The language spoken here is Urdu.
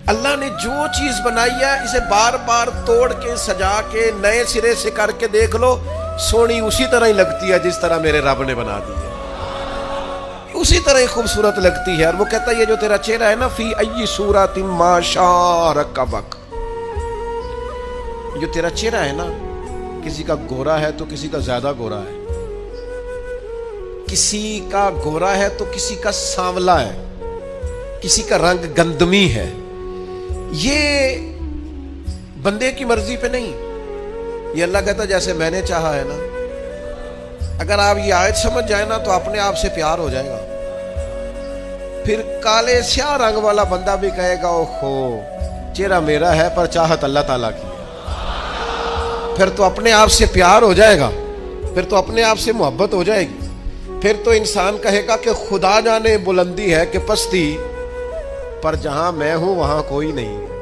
اللہ نے جو چیز بنائی ہے اسے بار بار توڑ کے سجا کے نئے سرے سے کر کے دیکھ لو، سونی اسی طرح ہی لگتی ہے جس طرح میرے رب نے بنا دی ہے، اسی طرح ہی خوبصورت لگتی ہے۔ اور وہ کہتا ہے یہ جو تیرا چہرہ ہے نا، فی ای صورت ما شاء رکبک، جو تیرا چہرہ ہے نا، کسی کا گورا ہے تو کسی کا زیادہ گورا ہے، کسی کا گورا ہے تو کسی کا سانولا ہے، کسی کا رنگ گندمی ہے۔ یہ بندے کی مرضی پہ نہیں، یہ اللہ کہتا جیسے میں نے چاہا ہے نا۔ اگر آپ یہ آیت سمجھ جائیں نا تو اپنے آپ سے پیار ہو جائے گا، پھر کالے سیاہ رنگ والا بندہ بھی کہے گا اوہو چہرہ میرا ہے پر چاہت اللہ تعالیٰ کی ہے، پھر تو اپنے آپ سے پیار ہو جائے گا، پھر تو اپنے آپ سے محبت ہو جائے گی، پھر تو انسان کہے گا کہ خدا جانے بلندی ہے کہ پستی، پر جہاں میں ہوں وہاں کوئی نہیں ہے۔